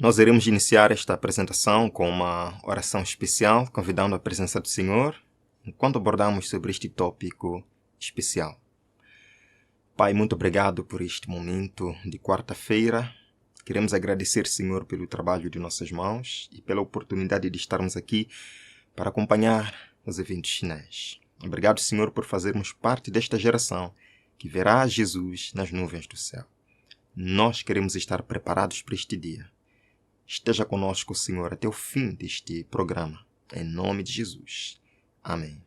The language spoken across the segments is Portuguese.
Nós iremos iniciar esta apresentação com uma oração especial, convidando a presença do Senhor, enquanto abordamos sobre este tópico especial. Pai, muito obrigado por este momento de quarta-feira. Queremos agradecer, Senhor, pelo trabalho de nossas mãos e pela oportunidade de estarmos aqui para acompanhar os eventos finais. Obrigado, Senhor, por fazermos parte desta geração que verá Jesus nas nuvens do céu. Nós queremos estar preparados para este dia. Esteja conosco, Senhor, até o fim deste programa. Em nome de Jesus. Amém.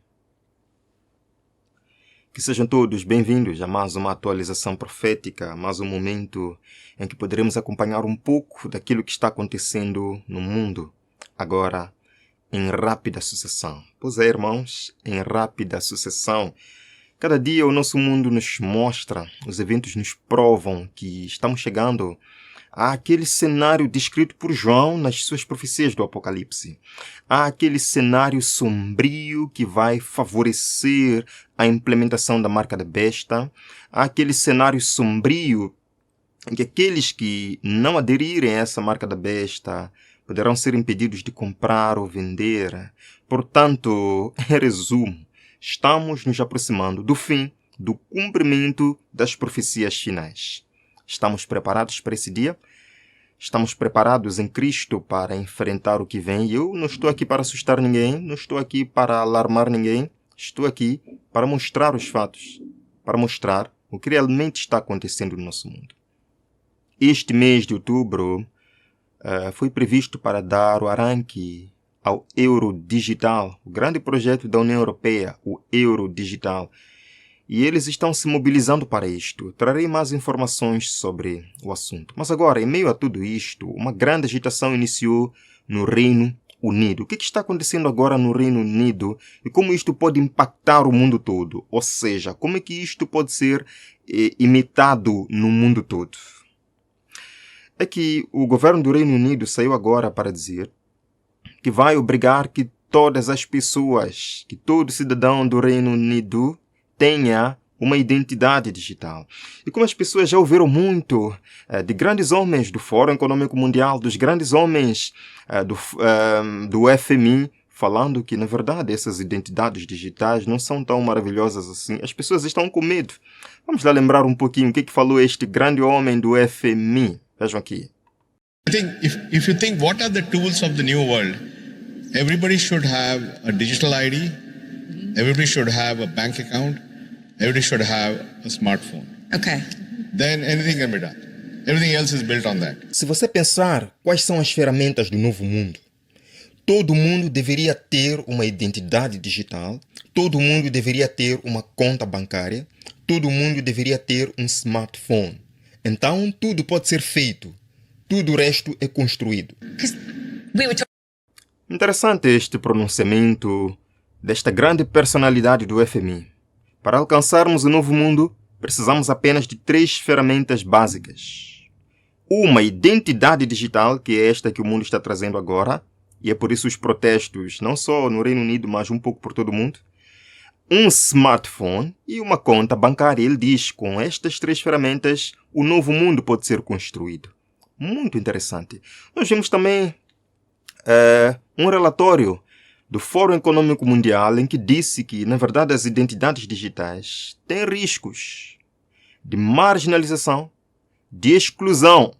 Que sejam todos bem-vindos a mais uma atualização profética, mais um momento em que poderemos acompanhar um pouco daquilo que está acontecendo no mundo, agora em rápida sucessão. Pois é, irmãos, em rápida sucessão. Cada dia o nosso mundo nos mostra, os eventos nos provam que estamos chegando àquele cenário descrito por João nas suas profecias do Apocalipse. Há aquele cenário sombrio que vai favorecer a implementação da marca da besta. Há aquele cenário sombrio em que aqueles que não aderirem a essa marca da besta poderão ser impedidos de comprar ou vender. Portanto, em resumo, estamos nos aproximando do fim, do cumprimento das profecias finais. Estamos preparados para esse dia? Estamos preparados em Cristo para enfrentar o que vem? Eu não estou aqui para assustar ninguém, não estou aqui para alarmar ninguém. Estou aqui para mostrar os fatos, para mostrar o que realmente está acontecendo no nosso mundo. Este mês de outubro foi previsto para dar o arranque ao Euro Digital, o grande projeto da União Europeia, o Euro Digital. E eles estão se mobilizando para isto. Trarei mais informações sobre o assunto. Mas agora, em meio a tudo isto, uma grande agitação iniciou no Reino Unido. O que está acontecendo agora no Reino Unido e como isto pode impactar o mundo todo? Ou seja, como é que isto pode ser imitado no mundo todo? É que o governo do Reino Unido saiu agora para dizer que vai obrigar que todas as pessoas, que todo cidadão do Reino Unido tenha uma identidade digital. E como as pessoas já ouviram muito de grandes homens do Fórum Econômico Mundial, dos grandes homens do FMI, falando que, na verdade, essas identidades digitais não são tão maravilhosas assim, as pessoas estão com medo. Vamos lá lembrar um pouquinho o que falou este grande homem do FMI. Vejam aqui. I think if you think what are the tools of the new world, everybody should have a digital ID, everybody should have a bank account, everybody should have a smartphone. Okay. Then anything can be done. Everything else is built on that. Se você pensar quais são as ferramentas do novo mundo, todo mundo deveria ter uma identidade digital, todo mundo deveria ter uma conta bancária, todo mundo deveria ter um smartphone. Então, tudo pode ser feito. Tudo o resto é construído. Interessante este pronunciamento desta grande personalidade do FMI. Para alcançarmos o novo mundo, precisamos apenas de 3 ferramentas básicas. Uma identidade digital, que é esta que o mundo está trazendo agora, e é por isso os protestos, não só no Reino Unido, mas um pouco por todo o mundo. Um smartphone e uma conta bancária. Ele diz, com estas 3 ferramentas, o novo mundo pode ser construído. Muito interessante. Nós vimos também um relatório do Fórum Econômico Mundial em que disse que, na verdade, as identidades digitais têm riscos de marginalização, de exclusão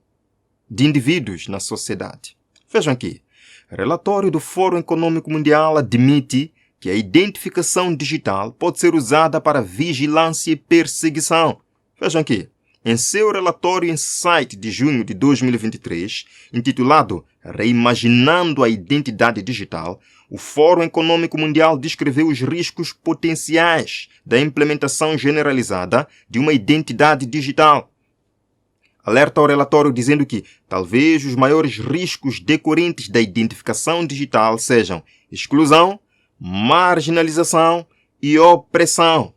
de indivíduos na sociedade. Vejam aqui. Relatório do Fórum Econômico Mundial admite que a identificação digital pode ser usada para vigilância e perseguição. Vejam aqui. Em seu relatório Insight de junho de 2023, intitulado Reimaginando a Identidade Digital, o Fórum Econômico Mundial descreveu os riscos potenciais da implementação generalizada de uma identidade digital. Alerta ao relatório dizendo que talvez os maiores riscos decorrentes da identificação digital sejam exclusão, marginalização e opressão.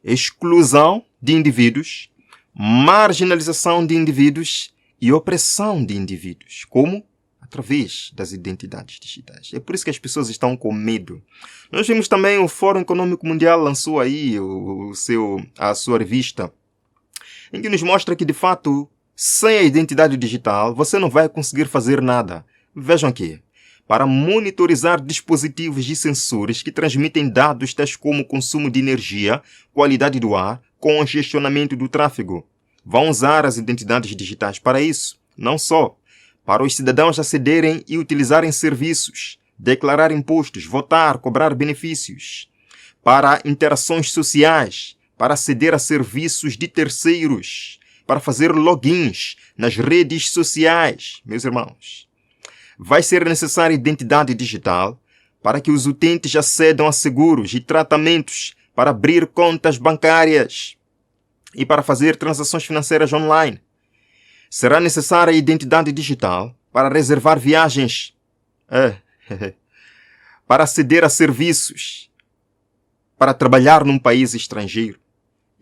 Exclusão de indivíduos, marginalização de indivíduos e opressão de indivíduos. Como? Através das identidades digitais. É por isso que as pessoas estão com medo. Nós vimos também o Fórum Econômico Mundial lançou aí a sua revista, em que nos mostra que, de fato, Sem a identidade digital, você não vai conseguir fazer nada. Vejam aqui. Para monitorizar dispositivos e sensores que transmitem dados tais como consumo de energia, qualidade do ar, congestionamento do tráfego. Vão usar as identidades digitais para isso. Não só. Para os cidadãos acederem e utilizarem serviços, declarar impostos, votar, cobrar benefícios. Para interações sociais, para aceder a serviços de terceiros, para fazer logins nas redes sociais, meus irmãos. Vai ser necessária identidade digital para que os utentes acedam a seguros e tratamentos, para abrir contas bancárias e para fazer transações financeiras online. Será necessária a identidade digital para reservar viagens, para aceder a serviços, para trabalhar num país estrangeiro.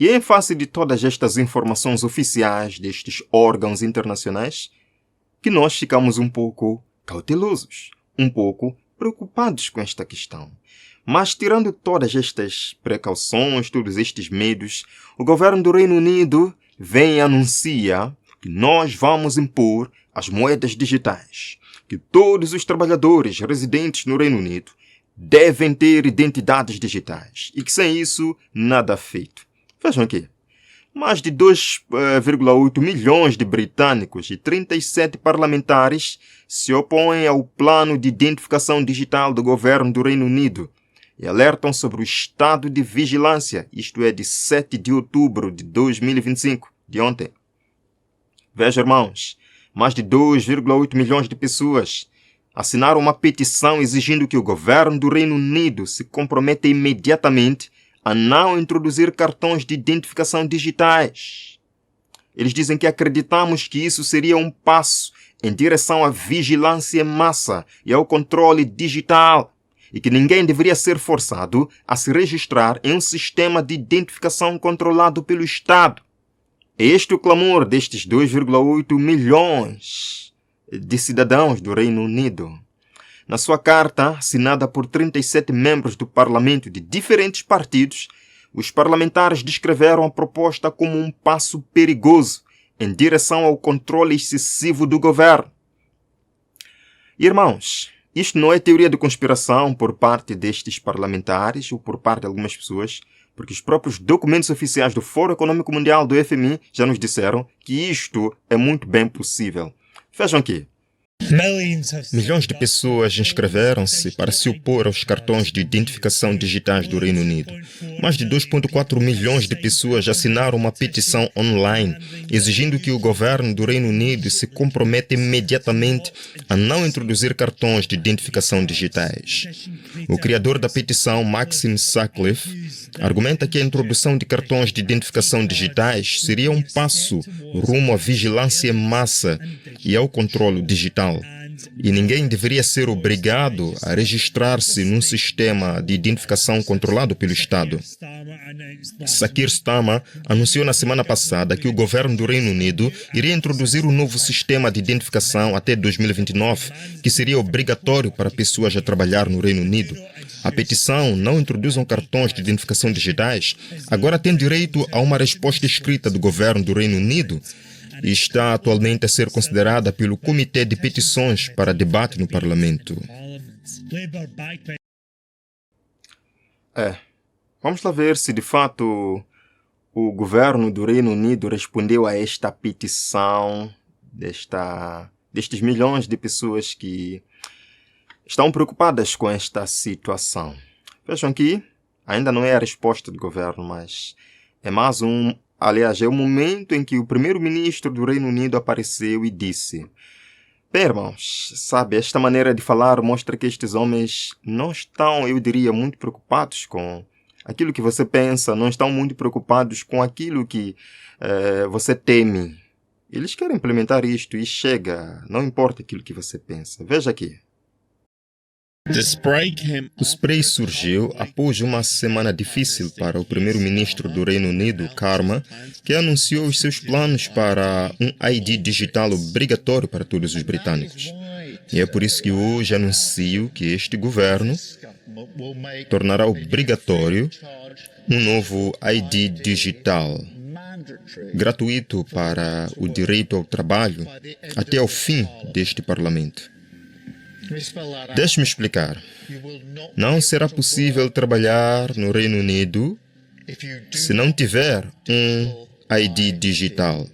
E em face de todas estas informações oficiais destes órgãos internacionais, que nós ficamos um pouco cautelosos, um pouco preocupados com esta questão. Mas tirando todas estas precauções, todos estes medos, o governo do Reino Unido vem e anuncia que nós vamos impor as moedas digitais, que todos os trabalhadores residentes no Reino Unido devem ter identidades digitais e que sem isso nada é feito. Vejam aqui, mais de 2,8 milhões de britânicos e 37 parlamentares se opõem ao plano de identificação digital do governo do Reino Unido e alertam sobre o estado de vigilância, isto é, de 7 de outubro de 2025, de ontem. Veja, irmãos, mais de 2,8 milhões de pessoas assinaram uma petição exigindo que o governo do Reino Unido se comprometa imediatamente a não introduzir cartões de identificação digitais. Eles dizem que acreditamos que isso seria um passo em direção à vigilância em massa e ao controle digital e que ninguém deveria ser forçado a se registrar em um sistema de identificação controlado pelo Estado. É este o clamor destes 2,8 milhões de cidadãos do Reino Unido. Na sua carta, assinada por 37 membros do Parlamento de diferentes partidos, os parlamentares descreveram a proposta como um passo perigoso em direção ao controle excessivo do governo. Irmãos, isto não é teoria de conspiração por parte destes parlamentares ou por parte de algumas pessoas, porque os próprios documentos oficiais do Fórum Econômico Mundial do FMI já nos disseram que isto é muito bem possível. Vejam aqui. Milhões de pessoas inscreveram-se para se opor aos cartões de identificação digitais do Reino Unido. Mais de 2,4 milhões de pessoas assinaram uma petição online exigindo que o governo do Reino Unido se comprometa imediatamente a não introduzir cartões de identificação digitais. O criador da petição, Maxim Sutcliffe, argumenta que a introdução de cartões de identificação digitais seria um passo rumo à vigilância em massa e ao controle digital. E ninguém deveria ser obrigado a registrar-se num sistema de identificação controlado pelo Estado. Sakir Starmer anunciou na semana passada que o governo do Reino Unido iria introduzir um novo sistema de identificação até 2029, que seria obrigatório para pessoas a trabalhar no Reino Unido. A petição Não Introduzam Cartões de Identificação Digitais agora tem direito a uma resposta escrita do governo do Reino Unido e está atualmente a ser considerada pelo Comitê de Petições para debate no Parlamento. Vamos lá ver se de fato o governo do Reino Unido respondeu a esta petição destes milhões de pessoas que estão preocupadas com esta situação. Vejam aqui, ainda não é a resposta do governo, mas é mais um... Aliás, é o momento em que o primeiro-ministro do Reino Unido apareceu e disse: bem, irmãos, sabe, esta maneira de falar mostra que estes homens não estão, eu diria, muito preocupados com aquilo que você pensa, não estão muito preocupados com aquilo que você teme. Eles querem implementar isto e chega, não importa aquilo que você pensa. Veja aqui. O spray surgiu após uma semana difícil para o primeiro-ministro do Reino Unido, Starmer, que anunciou os seus planos para um ID digital obrigatório para todos os britânicos. E é por isso que hoje anuncio que este governo tornará obrigatório um novo ID digital. gratuito para o direito ao trabalho até ao fim deste Parlamento. Deixe-me explicar. Não será possível trabalhar no Reino Unido se não tiver um ID digital.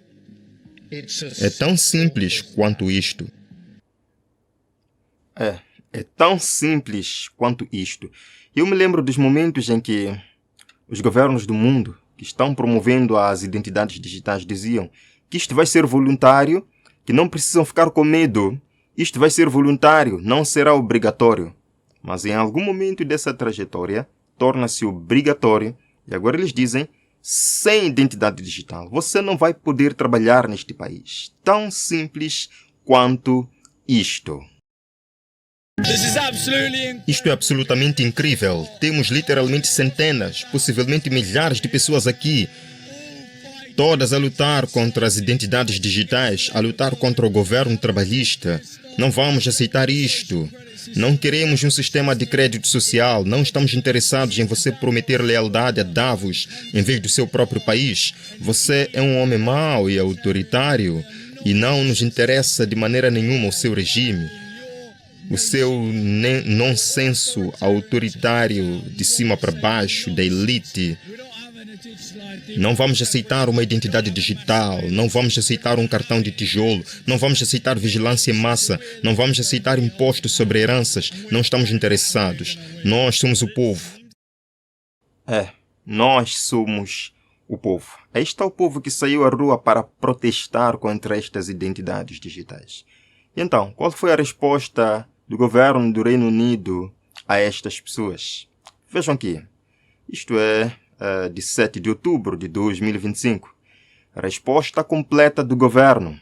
É tão simples quanto isto. É tão simples quanto isto. Eu me lembro dos momentos em que os governos do mundo que estão promovendo as identidades digitais diziam que isto vai ser voluntário, que não precisam ficar com medo. Isto vai ser voluntário, não será obrigatório. Mas em algum momento dessa trajetória, torna-se obrigatório. E agora eles dizem, sem identidade digital, você não vai poder trabalhar neste país. Tão simples quanto isto. Isto é absolutamente incrível. Temos literalmente centenas, possivelmente milhares de pessoas aqui, todas a lutar contra as identidades digitais, a lutar contra o governo trabalhista. Não vamos aceitar isto. Não queremos um sistema de crédito social. Não estamos interessados em você prometer lealdade a Davos em vez do seu próprio país. Você é um homem mau e autoritário e não nos interessa de maneira nenhuma o seu regime. O seu nonsenso autoritário de cima para baixo, da elite. Não vamos aceitar uma identidade digital, não vamos aceitar um cartão de tijolo, não vamos aceitar vigilância em massa, não vamos aceitar impostos sobre heranças, não estamos interessados. Nós somos o povo. Nós somos o povo. Aí está o povo que saiu à rua para protestar contra estas identidades digitais. E então, qual foi a resposta do governo do Reino Unido a estas pessoas? Vejam aqui. Isto é de 7 de outubro de 2025. A resposta completa do governo.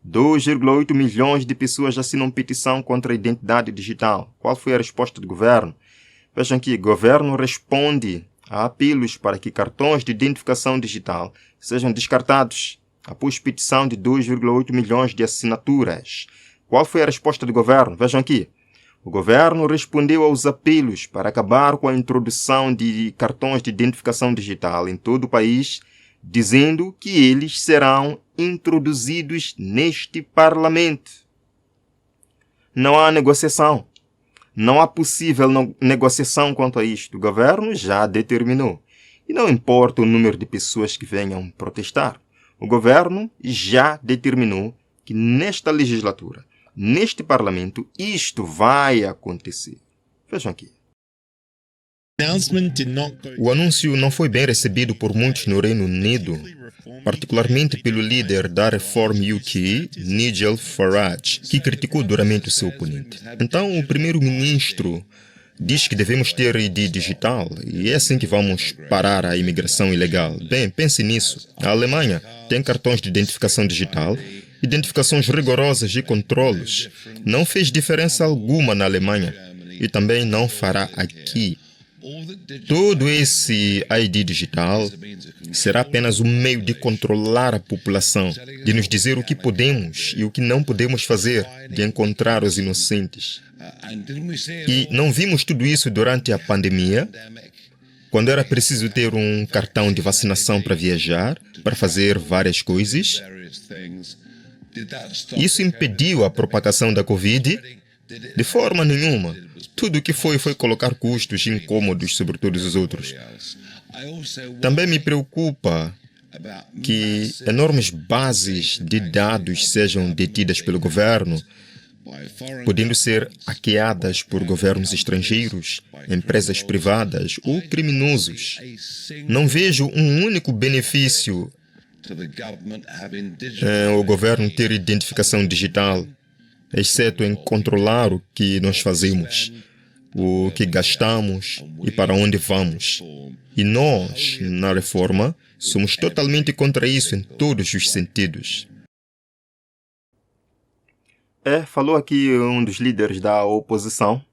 2,8 milhões de pessoas assinam petição contra a identidade digital. Qual foi a resposta do governo? Vejam aqui, o governo responde a apelos para que cartões de identificação digital sejam descartados após petição de 2,8 milhões de assinaturas. Qual foi a resposta do governo? Vejam aqui. O governo respondeu aos apelos para acabar com a introdução de cartões de identificação digital em todo o país, dizendo que eles serão introduzidos neste Parlamento. Não há negociação. Não há possível negociação quanto a isto. O governo já determinou. E não importa o número de pessoas que venham protestar. O governo já determinou que nesta legislatura, neste Parlamento, isto vai acontecer. Vejam aqui. O anúncio não foi bem recebido por muitos no Reino Unido, particularmente pelo líder da Reform UK, Nigel Farage, que criticou duramente o seu oponente. Então, o primeiro-ministro diz que devemos ter ID digital e é assim que vamos parar a imigração ilegal. Bem, pense nisso. A Alemanha tem cartões de identificação digital, identificações rigorosas e controlos. Não fez diferença alguma na Alemanha e também não fará aqui. Todo esse ID digital será apenas um meio de controlar a população, de nos dizer o que podemos e o que não podemos fazer, de encontrar os inocentes. E não vimos tudo isso durante a pandemia, quando era preciso ter um cartão de vacinação para viajar, para fazer várias coisas. Isso impediu a propagação da Covid? De forma nenhuma. Tudo o que foi colocar custos incômodos sobre todos os outros. Também me preocupa que enormes bases de dados sejam detidas pelo governo, podendo ser hackeadas por governos estrangeiros, empresas privadas ou criminosos. Não vejo um único benefício o governo ter identificação digital, exceto em controlar o que nós fazemos, o que gastamos e para onde vamos. E nós, na reforma, somos totalmente contra isso em todos os sentidos. Falou aqui um dos líderes da oposição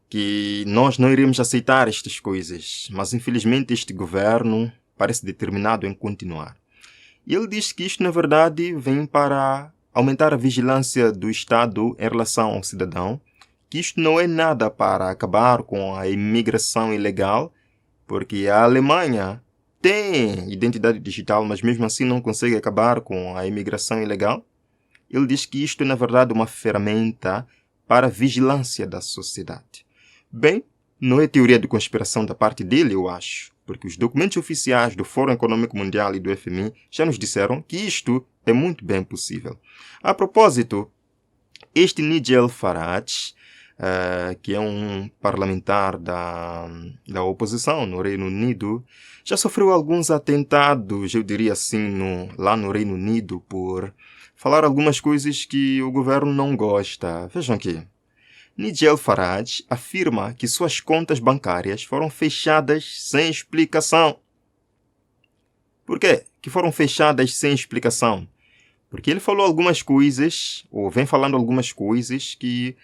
que nós não iremos aceitar estas coisas, mas infelizmente este governo parece determinado em continuar. E ele diz que isto, na verdade, vem para aumentar a vigilância do Estado em relação ao cidadão, que isto não é nada para acabar com a imigração ilegal, porque a Alemanha tem identidade digital, mas mesmo assim não consegue acabar com a imigração ilegal. Ele diz que isto é, na verdade, uma ferramenta para a vigilância da sociedade. Bem, não é teoria de conspiração da parte dele, eu acho, porque os documentos oficiais do Fórum Econômico Mundial e do FMI já nos disseram que isto é muito bem possível. A propósito, este Nigel Farage, que é um parlamentar da oposição no Reino Unido, já sofreu alguns atentados, eu diria assim, lá no Reino Unido, por falar algumas coisas que o governo não gosta. Vejam aqui. Nigel Farage afirma que suas contas bancárias foram fechadas sem explicação. Por quê que foram fechadas sem explicação? Porque ele falou algumas coisas, ou vem falando algumas coisas que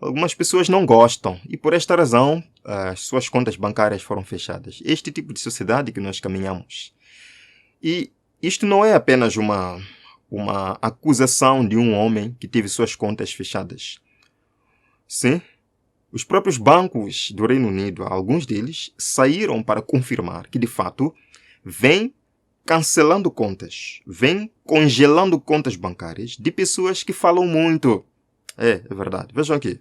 algumas pessoas não gostam. E por esta razão, as suas contas bancárias foram fechadas. Este tipo de sociedade que nós caminhamos. E isto não é apenas uma acusação de um homem que teve suas contas fechadas. Sim, os próprios bancos do Reino Unido, alguns deles, saíram para confirmar que, de fato, vem cancelando contas, vem congelando contas bancárias de pessoas que falam muito. É verdade. Vejam aqui.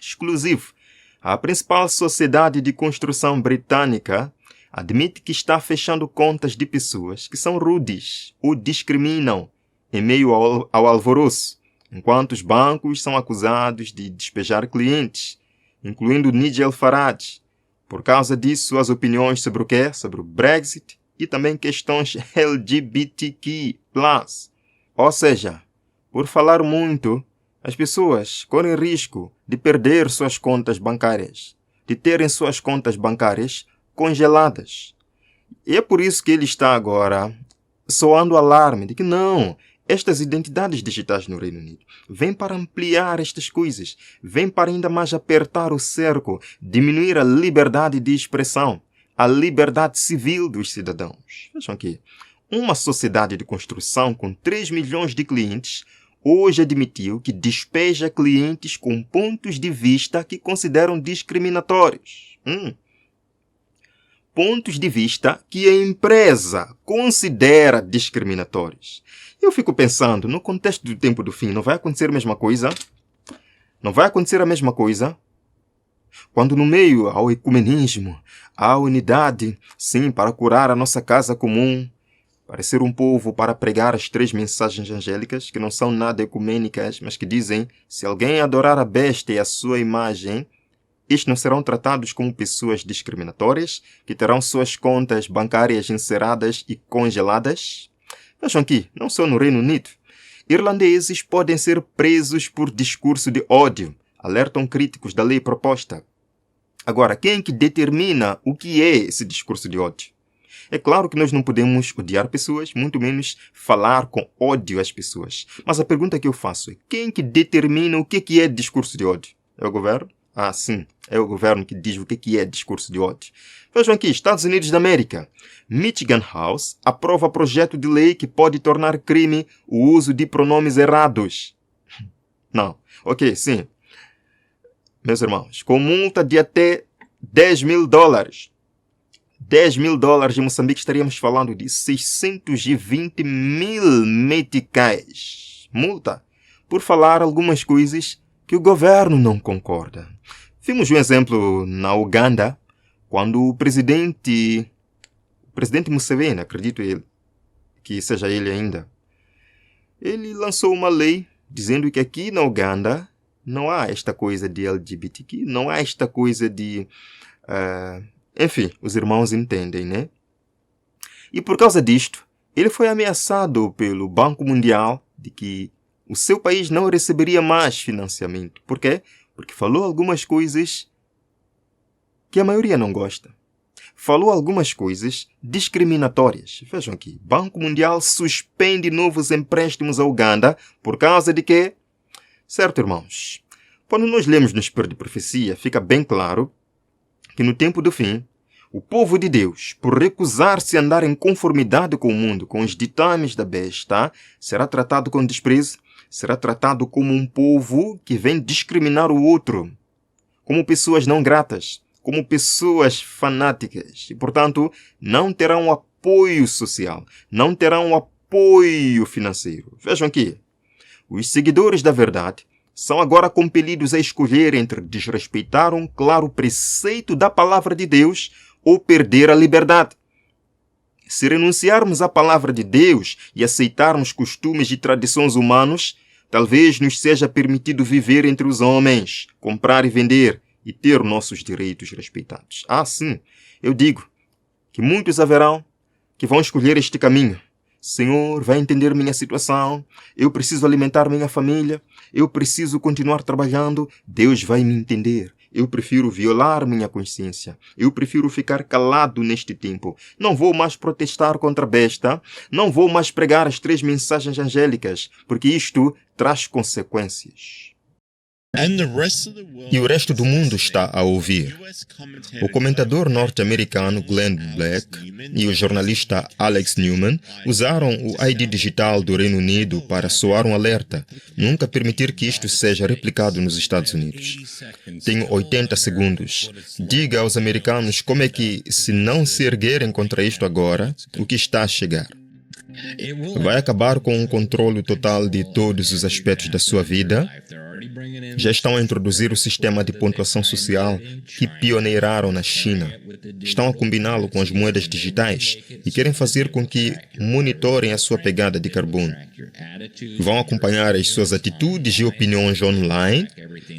Exclusivo. A principal sociedade de construção britânica admite que está fechando contas de pessoas que são rudes ou discriminam em meio ao alvoroço, enquanto os bancos são acusados de despejar clientes, incluindo Nigel Farage, por causa de suas opiniões sobre o quê? Sobre o Brexit e também questões LGBTQ+. Ou seja, por falar muito, as pessoas correm risco de perder suas contas bancárias, de terem suas contas bancárias congeladas. E é por isso que ele está agora soando alarme de que não, estas identidades digitais no Reino Unido vêm para ampliar estas coisas, vêm para ainda mais apertar o cerco, diminuir a liberdade de expressão, a liberdade civil dos cidadãos. Vejam aqui, uma sociedade de construção com 3 milhões de clientes hoje admitiu que despeja clientes com pontos de vista que consideram discriminatórios. Pontos de vista que a empresa considera discriminatórios. Eu fico pensando, no contexto do tempo do fim, não vai acontecer a mesma coisa? Não vai acontecer a mesma coisa? Quando no meio ao ecumenismo, à unidade, sim, para curar a nossa casa comum, para ser um povo para pregar as 3 mensagens angélicas, que não são nada ecumênicas, mas que dizem, se alguém adorar a besta e a sua imagem, estes não serão tratados como pessoas discriminatórias, que terão suas contas bancárias encerradas e congeladas. Vejam aqui, não só no Reino Unido. Irlandeses podem ser presos por discurso de ódio, alertam críticos da lei proposta. Agora, quem é que determina o que é esse discurso de ódio? É claro que nós não podemos odiar pessoas, muito menos falar com ódio às pessoas. Mas a pergunta que eu faço é, quem que determina o que é discurso de ódio? É o governo? Ah, sim, é o governo que diz o que é discurso de ódio. Vejam aqui, Estados Unidos da América. Michigan House aprova projeto de lei que pode tornar crime o uso de pronomes errados. Não, ok, sim. Meus irmãos, com multa de até $10.000. $10.000 em Moçambique, estaríamos falando de 620 mil meticais. Multa por falar algumas coisas que o governo não concorda. Vimos um exemplo na Uganda, quando o presidente Museveni, acredito que seja ele ainda, ele lançou uma lei dizendo que aqui na Uganda não há esta coisa de LGBTQ, não há esta coisa de... enfim, os irmãos entendem, né? E por causa disto, ele foi ameaçado pelo Banco Mundial de que o seu país não receberia mais financiamento. Por quê? Porque falou algumas coisas que a maioria não gosta. Falou algumas coisas discriminatórias. Vejam aqui, Banco Mundial suspende novos empréstimos à Uganda por causa de quê? Certo, irmãos? Quando nós lemos no Espírito de Profecia, fica bem claro que no tempo do fim, o povo de Deus, por recusar-se a andar em conformidade com o mundo, com os ditames da besta, será tratado com desprezo, será tratado como um povo que vem discriminar o outro, como pessoas não gratas, como pessoas fanáticas e, portanto, não terão apoio social, não terão apoio financeiro. Vejam aqui, os seguidores da verdade são agora compelidos a escolher entre desrespeitar um claro preceito da palavra de Deus ou perder a liberdade. Se renunciarmos à palavra de Deus e aceitarmos costumes e tradições humanos, talvez nos seja permitido viver entre os homens, comprar e vender e ter nossos direitos respeitados. Ah, sim, eu digo que muitos haverão que vão escolher este caminho. Senhor, vai entender minha situação, eu preciso alimentar minha família, eu preciso continuar trabalhando, Deus vai me entender. Eu prefiro violar minha consciência. Eu prefiro ficar calado neste tempo. Não vou mais protestar contra a besta. Não vou mais pregar as 3 mensagens angélicas, porque isto traz consequências. E o resto do mundo está a ouvir. O comentador norte-americano Glenn Beck e o jornalista Alex Newman usaram o ID digital do Reino Unido para soar um alerta. Nunca permitir que isto seja replicado nos Estados Unidos. Tenho 80 segundos. Diga aos americanos como é que, se não se erguerem contra isto agora, o que está a chegar. Vai acabar com o controle total de todos os aspectos da sua vida. Já estão a introduzir o sistema de pontuação social que pioneiraram na China. Estão a combiná-lo com as moedas digitais e querem fazer com que monitorem a sua pegada de carbono. Vão acompanhar as suas atitudes e opiniões online.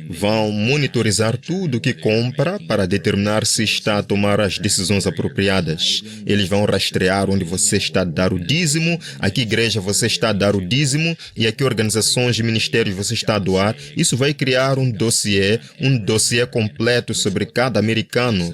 Vão monitorizar tudo o que compra para determinar se está a tomar as decisões apropriadas. Eles vão rastrear onde você está a dar o dízimo, a que igreja você está a dar o dízimo e a que organizações e ministérios você está a doar. Isso vai criar um dossiê completo sobre cada americano,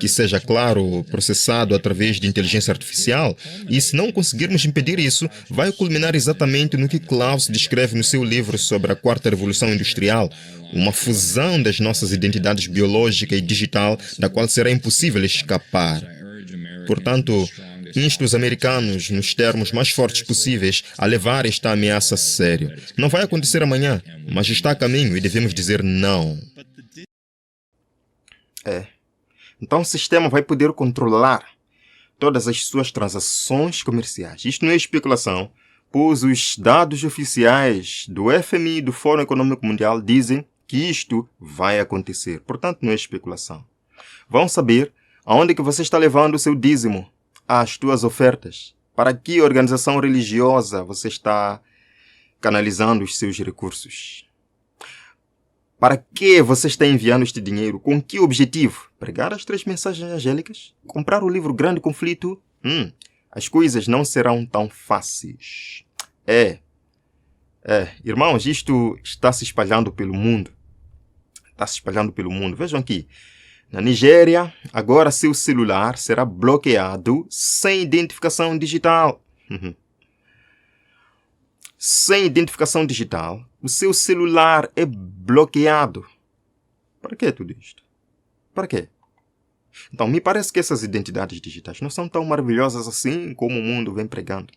que seja, claro, processado através de inteligência artificial. E se não conseguirmos impedir isso, vai culminar exatamente no que Klaus descreve no seu livro sobre a 4ª Revolução Industrial, uma fusão das nossas identidades biológica e digital, da qual será impossível escapar. Portanto, insto os americanos, nos termos mais fortes possíveis, a levar esta ameaça a sério. Não vai acontecer amanhã, mas está a caminho e devemos dizer não. Então o sistema vai poder controlar todas as suas transações comerciais. Isto não é especulação, pois os dados oficiais do FMI e do Fórum Econômico Mundial dizem que isto vai acontecer. Portanto, não é especulação. Vão saber aonde que você está levando o seu dízimo, as tuas ofertas. Para que organização religiosa você está canalizando os seus recursos? Para que você está enviando este dinheiro? Com que objetivo? Pregar as 3 mensagens angélicas? Comprar o livro Grande Conflito? As coisas não serão tão fáceis. Irmãos, isto está se espalhando pelo mundo. Está se espalhando pelo mundo. Vejam aqui. Na Nigéria, agora seu celular será bloqueado sem identificação digital. Sem identificação digital, o seu celular é bloqueado. Para que tudo isto? Para quê? Então, me parece que essas identidades digitais não são tão maravilhosas assim como o mundo vem pregando.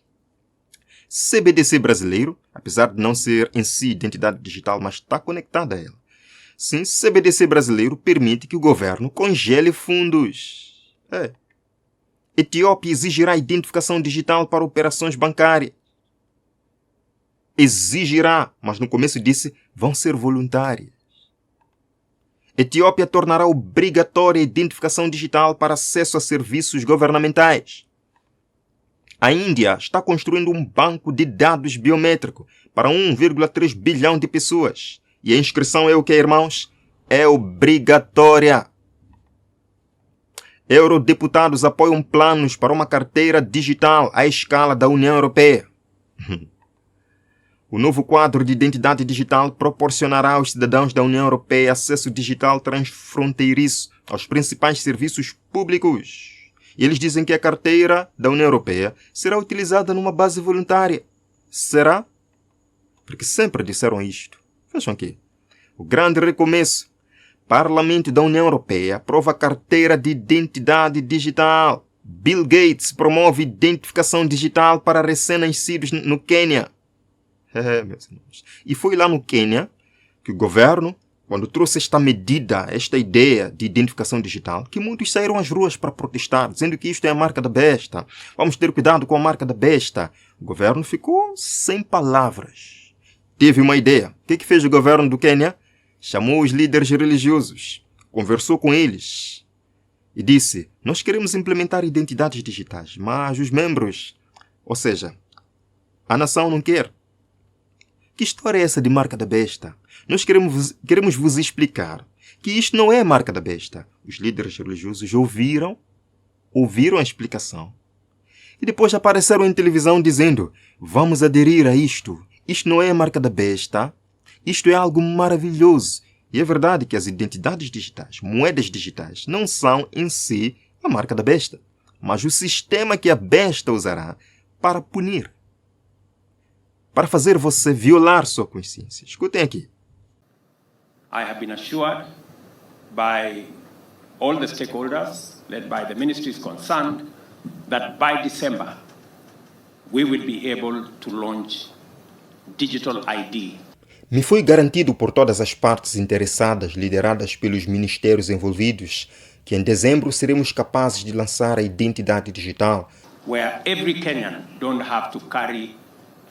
CBDC brasileiro, apesar de não ser em si identidade digital, mas está conectada a ela. Sim, CBDC brasileiro permite que o governo congele fundos. Etiópia exigirá identificação digital para operações bancárias. Exigirá, mas no começo disse, vão ser voluntárias. Etiópia tornará obrigatória a identificação digital para acesso a serviços governamentais. A Índia está construindo um banco de dados biométrico para 1,3 bilhão de pessoas. E a inscrição é o que, irmãos? É obrigatória. Eurodeputados apoiam planos para uma carteira digital à escala da União Europeia. O novo quadro de identidade digital proporcionará aos cidadãos da União Europeia acesso digital transfronteiriço aos principais serviços públicos. E eles dizem que a carteira da União Europeia será utilizada numa base voluntária. Será? Porque sempre disseram isto. Vejam aqui. O grande recomeço. Parlamento da União Europeia aprova a carteira de identidade digital. Bill Gates promove identificação digital para recém-nascidos no Quênia. Meus irmãos. E foi lá no Quênia que o governo quando trouxe esta medida, esta ideia de identificação digital, que muitos saíram às ruas para protestar, dizendo que isto é a marca da besta. Vamos ter cuidado com a marca da besta. O governo ficou sem palavras. Teve uma ideia. O que fez o governo do Quênia? Chamou os líderes religiosos, conversou com eles e disse: nós queremos implementar identidades digitais, mas os membros, ou seja, a nação não quer. Que história é essa de marca da besta? Nós queremos vos explicar que isto não é marca da besta. Os líderes religiosos ouviram a explicação e depois apareceram em televisão dizendo: vamos aderir a isto. Isto não é marca da besta. Isto é algo maravilhoso. E é verdade que as identidades digitais, moedas digitais, não são em si a marca da besta, mas o sistema que a besta usará para punir, para fazer você violar sua consciência. Escutem aqui. I have been assured by all the stakeholders, led by the ministries concerned, that by December we will be able to launch digital ID. Me foi garantido por todas as partes interessadas, lideradas pelos ministérios envolvidos, que em dezembro seremos capazes de lançar a identidade digital, where every Kenyan don't have to carry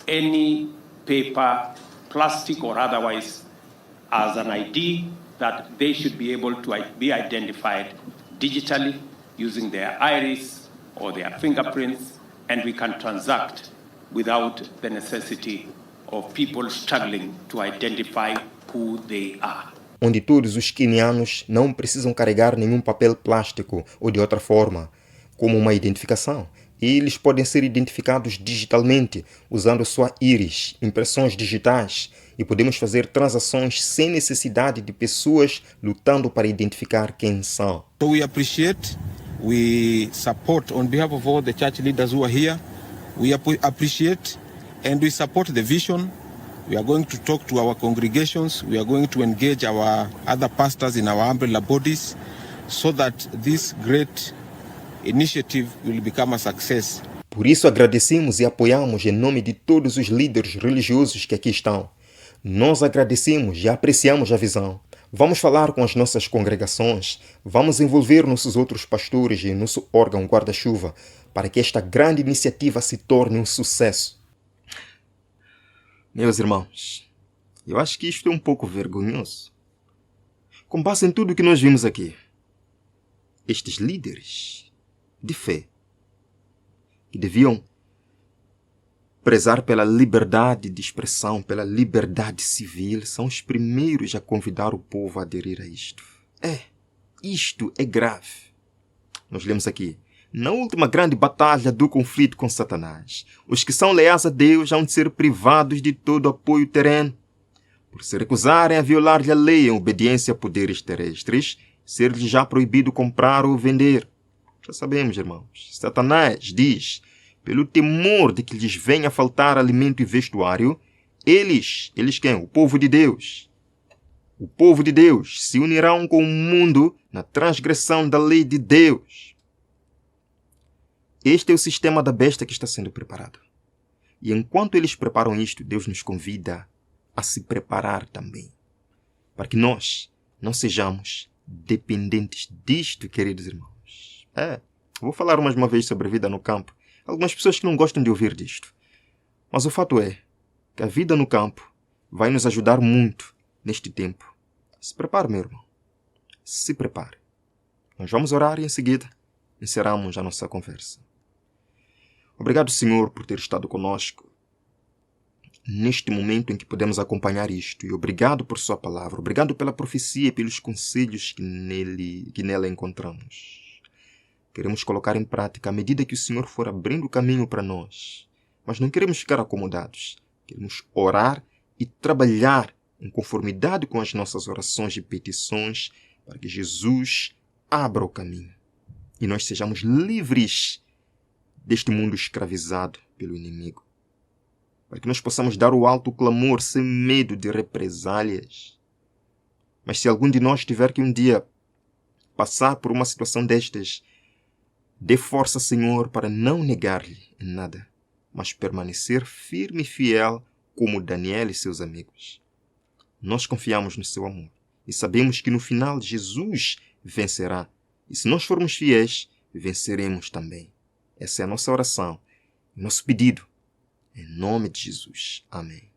any paper, plastic or otherwise, as an ID, that they should be able to be identified digitally using their iris or their fingerprints, and we can transact without the necessity of people struggling to identify who they are. onde todos os quenianos não precisam carregar nenhum papel plástico ou de outra forma, como uma identificação. Eles podem ser identificados digitalmente, usando sua íris, impressões digitais, e podemos fazer transações sem necessidade de pessoas lutando para identificar quem são. So we appreciate, we support on behalf of all the church leaders who are here. We appreciate and we support the vision. We are going to talk to our congregations. We are going to engage our other pastors in our umbrella bodies so that this great initiative will become a success. Por isso agradecemos e apoiamos em nome de todos os líderes religiosos que aqui estão. Nós agradecemos e apreciamos a visão. Vamos falar com as nossas congregações, vamos envolver nossos outros pastores e nosso órgão guarda-chuva para que esta grande iniciativa se torne um sucesso. Meus irmãos, eu acho que isto é um pouco vergonhoso. Com base em tudo o que nós vimos aqui, estes líderes de fé que deviam prezar pela liberdade de expressão, pela liberdade civil, são os primeiros a convidar o povo a aderir a isto. Isto é grave. Nós lemos aqui: na última grande batalha do conflito com Satanás, os que são leais a Deus hão de ser privados de todo apoio terreno. Por se recusarem a violar-lhe a lei em obediência a poderes terrestres, ser-lhe já proibido comprar ou vender. Já sabemos, irmãos, Satanás diz: pelo temor de que lhes venha a faltar alimento e vestuário, eles quem? O povo de Deus. O povo de Deus se unirão com o mundo na transgressão da lei de Deus. Este é o sistema da besta que está sendo preparado. E enquanto eles preparam isto, Deus nos convida a se preparar também, para que nós não sejamos dependentes disto, queridos irmãos. Vou falar mais uma vez sobre a vida no campo. Algumas pessoas que não gostam de ouvir disto. Mas o fato é que a vida no campo vai nos ajudar muito neste tempo. Se prepare, meu irmão. Se prepare. Nós vamos orar e em seguida encerramos a nossa conversa. Obrigado, Senhor, por ter estado conosco neste momento em que podemos acompanhar isto. E obrigado por sua palavra. Obrigado pela profecia e pelos conselhos que nela encontramos. Queremos colocar em prática à medida que o Senhor for abrindo o caminho para nós. Mas não queremos ficar acomodados. Queremos orar e trabalhar em conformidade com as nossas orações e petições para que Jesus abra o caminho e nós sejamos livres deste mundo escravizado pelo inimigo. Para que nós possamos dar o alto clamor sem medo de represálias. Mas se algum de nós tiver que um dia passar por uma situação destas, dê força, Senhor, para não negar-lhe em nada, mas permanecer firme e fiel como Daniel e seus amigos. Nós confiamos no seu amor e sabemos que no final Jesus vencerá. E se nós formos fiéis, venceremos também. Essa é a nossa oração, nosso pedido. Em nome de Jesus. Amém.